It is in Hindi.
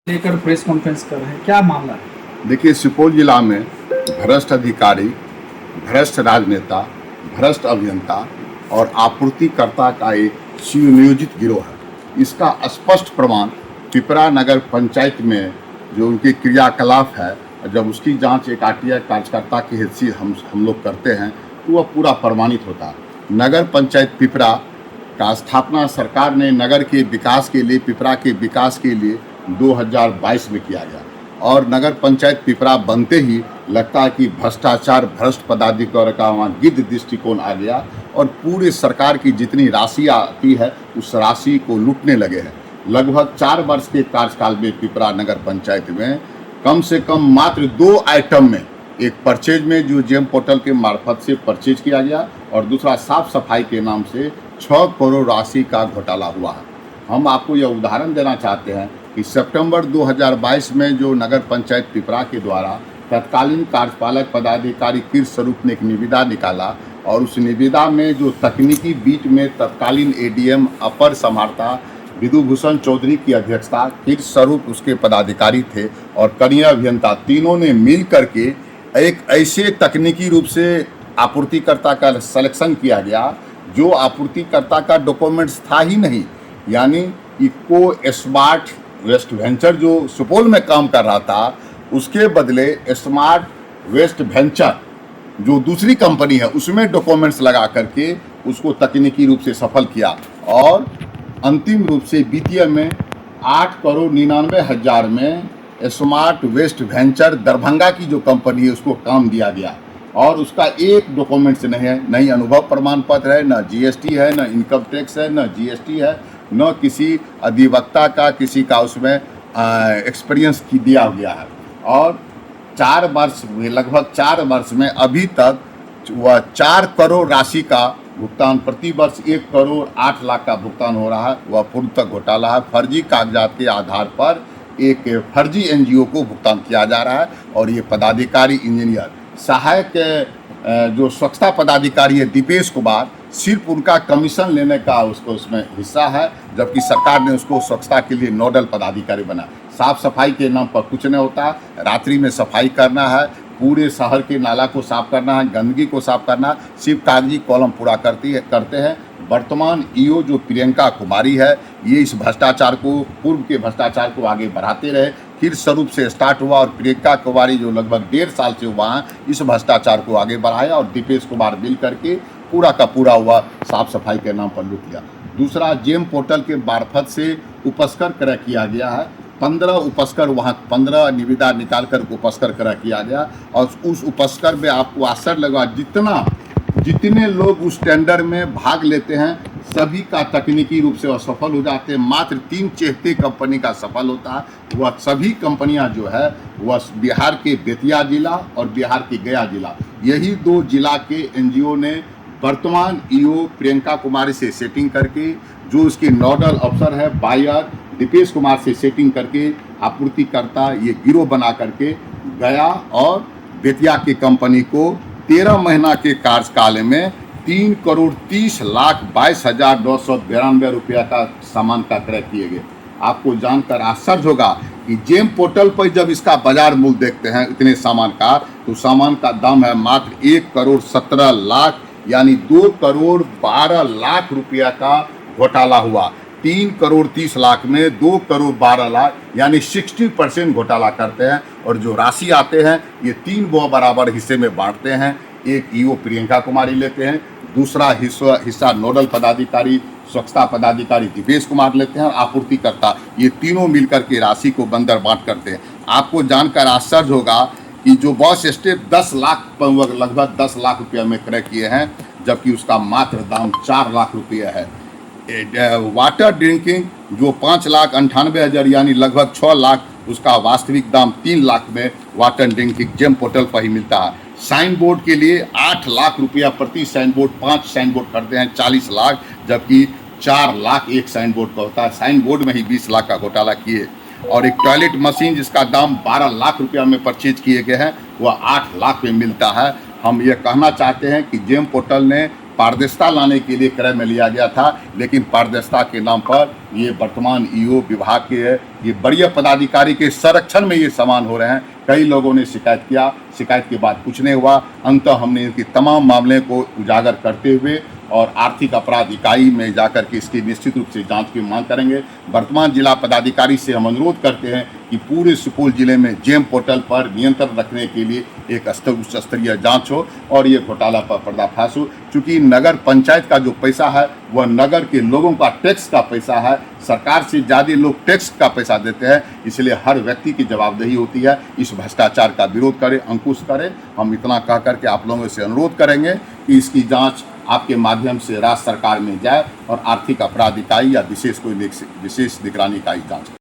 लेकर प्रेस कॉन्फ्रेंस कर रहे हैं, क्या मामला है? देखिए, सुपौल जिला में भ्रष्ट अधिकारी, भ्रष्ट राजनेता, भ्रष्ट अभियंता और आपूर्तिकर्ता का एक सुनियोजित गिरोह है। इसका स्पष्ट प्रमाण पिपरा नगर पंचायत में जो उनके क्रियाकलाप है, जब उसकी जांच एक आरटीआई कार्यकर्ता की हैसियत हम लोग करते हैं तो वह पूरा प्रमाणित होता है। नगर पंचायत पिपरा का स्थापना सरकार ने नगर के विकास के लिए, पिपरा के विकास के लिए 2022 में किया गया और नगर पंचायत पिपरा बनते ही लगता है कि भ्रष्टाचार, भ्रष्ट पदाधिकारी का वहाँ गिद्ध दृष्टिकोण आ गया और पूरे सरकार की जितनी राशि आती है उस राशि को लूटने लगे हैं। लगभग 4 वर्ष के कार्यकाल में पिपरा नगर पंचायत में कम से कम मात्र 2 आइटम में, एक परचेज में जो जेम पोर्टल के मार्फत से परचेज किया गया और दूसरा साफ सफाई के नाम से 6 करोड़ राशि का घोटाला हुआ है। हम आपको यह उदाहरण देना चाहते हैं कि सितंबर 2022 में जो नगर पंचायत पिपरा के द्वारा तत्कालीन कार्यपालक पदाधिकारी कीर्त स्वरूप ने एक निविदा निकाला और उस निविदा में जो तकनीकी बीट में तत्कालीन एडीएम अपर समाहर्ता विधुभूषण चौधरी की अध्यक्षता, कीर्त स्वरूप उसके पदाधिकारी थे और कनीय अभियंता, तीनों ने मिल करके एक ऐसे तकनीकी रूप से आपूर्तिकर्ता का सिलेक्शन किया गया जो आपूर्तिकर्ता का डॉक्यूमेंट्स था ही नहीं। यानी इको स्मार्ट वेस्ट वेंचर जो सुपौल में काम कर रहा था, उसके बदले स्मार्ट वेस्ट वेंचर जो दूसरी कंपनी है उसमें डॉक्यूमेंट्स लगा करके उसको तकनीकी रूप से सफल किया और अंतिम रूप से वित्तीय में 8 करोड़ 99 हज़ार में स्मार्ट वेस्ट वेंचर दरभंगा की जो कंपनी है उसको काम दिया गया और उसका एक डॉक्यूमेंट्स नहीं है, नहीं अनुभव प्रमाण पत्र है, न जीएसटी है, न इनकम टैक्स है, न जीएसटी है, न किसी अधिवक्ता का किसी का उसमें एक्सपीरियंस की दिया गया है। और 4 वर्ष में, लगभग 4 वर्ष में अभी तक वह 4 करोड़ राशि का भुगतान, प्रति वर्ष 1 करोड़ 8 लाख का भुगतान हो रहा है। वह पूर्णतः घोटाला है। फर्जी कागजात के आधार पर एक फर्जी एनजीओ को भुगतान किया जा रहा है और ये पदाधिकारी, इंजीनियर, सहायक जो स्वच्छता पदाधिकारी है दीपेश कुमार, सिर्फ उनका कमीशन लेने का उसको उसमें हिस्सा है, जबकि सरकार ने उसको स्वच्छता के लिए नोडल पदाधिकारी बना। साफ सफाई के नाम पर कुछ नहीं होता। रात्रि में सफाई करना है, पूरे शहर के नाला को साफ करना है, गंदगी को साफ करना है, सिर्फ कागजी कॉलम पूरा करते हैं। वर्तमान ईओ जो प्रियंका कुमारी है, ये इस भ्रष्टाचार को, पूर्व के भ्रष्टाचार को आगे बढ़ाते रहे। फिर स्वरूप से स्टार्ट हुआ और प्रियंका कुमारी जो लगभग 1.5 साल से हुआ है, इस भ्रष्टाचार को आगे बढ़ाया और दीपेश कुमार मिल करके पूरा का पूरा हुआ साफ सफाई के नाम पर लूट लिया। दूसरा, जेम पोर्टल के मार्फत से उपस्कर क्रय किया गया है। 15 उपस्कर, वहाँ 15 निविदा निकाल कर उपस्कर क्रय किया गया और उस उपस्कर में आपको आश्चर्य लगा, जितने लोग उस टेंडर में भाग लेते हैं सभी का तकनीकी रूप से असफल हो जाते हैं। मात्र 3 चेहते कंपनी का सफल होता है। वह सभी कंपनियां जो है वह बिहार के बेतिया जिला और बिहार के गया जिला, यही 2 जिला के एनजीओ ने वर्तमान ईओ प्रियंका कुमारी से सेटिंग करके, जो उसके नोडल अफसर है बायर दीपेश कुमार से सेटिंग करके आपूर्तिकर्ता ये गिरोह बना करके गया और बेतिया की कंपनी को 13 महीना के कार्यकाल में 3 करोड़ 30 लाख 22,992 रुपया का सामान का क्रय किए गए। आपको जानकर आश्चर्य होगा कि जेम पोर्टल पर जब इसका बाजार मूल्य देखते हैं इतने सामान का, तो सामान का दाम है मात्र 1 करोड़ 17 लाख, यानी 2 करोड़ 12 लाख रुपया का घोटाला हुआ। 3 करोड़ 30 लाख में 2 करोड़ 12 लाख, यानी 60% घोटाला करते हैं और जो राशि आते हैं ये 3 बराबर हिस्से में बांटते हैं। एक ईओ प्रियंका कुमारी लेते हैं, दूसरा हिस्सा नोडल पदाधिकारी, स्वच्छता पदाधिकारी दीपेश कुमार लेते हैं और आपूर्तिकर्ता, ये तीनों मिलकर के राशि को बंदर बांट करते हैं। आपको जानकर आश्चर्य होगा कि जो बॉस स्टेप 10 लाख, लगभग 10 लाख रुपया में क्रय किए हैं, जबकि उसका मात्र दाम 4 लाख रुपया है। वाटर ड्रिंकिंग जो 5,98,000 यानी लगभग 6 लाख, उसका वास्तविक दाम 3 लाख में वाटर ड्रिंकिंग जेम पोर्टल पर ही मिलता है। साइन बोर्ड के लिए 8 लाख रुपया प्रति साइन बोर्ड, 5 साइन बोर्ड करते हैं 40 लाख, जबकि 4 लाख एक साइन बोर्ड का होता है। साइन बोर्ड में ही 20 लाख का घोटाला किए। और एक टॉयलेट मशीन जिसका दाम 12 लाख रुपया में परचेज किए गए हैं, वह 8 लाख में मिलता है। हम ये कहना चाहते हैं कि जेम पोर्टल ने पारदर्शिता लाने के लिए क्रय में लिया गया था, लेकिन पारदर्शिता के नाम पर ये वर्तमान ईओ विभाग के ये वरीय पदाधिकारी के संरक्षण में ये सामान हो रहे हैं। कई लोगों ने शिकायत किया, शिकायत के बाद कुछ नहीं हुआ। अंततः हमने इनकी तमाम मामले को उजागर करते हुए और आर्थिक अपराध इकाई में जाकर के इसकी निश्चित रूप से जांच की मांग करेंगे। वर्तमान जिला पदाधिकारी से हम अनुरोध करते हैं कि पूरे सुपौल जिले में जेम पोर्टल पर नियंत्रण रखने के लिए एक उच्च स्तरीय जांच हो और ये घोटाला पर पर्दाफाश हो। चूँकि नगर पंचायत का जो पैसा है वह नगर के लोगों का टैक्स का पैसा है, सरकार से ज़्यादा लोग टैक्स का पैसा देते हैं, इसलिए हर व्यक्ति की जवाबदेही होती है। इस भ्रष्टाचार का विरोध करें, अंकुश करें। हम इतना कह करके आप लोगों से अनुरोध करेंगे कि इसकी जांच आपके माध्यम से राज्य सरकार में जाए और आर्थिक अपराध इकाई या विशेष कोई विशेष निगरानी इकाई जांच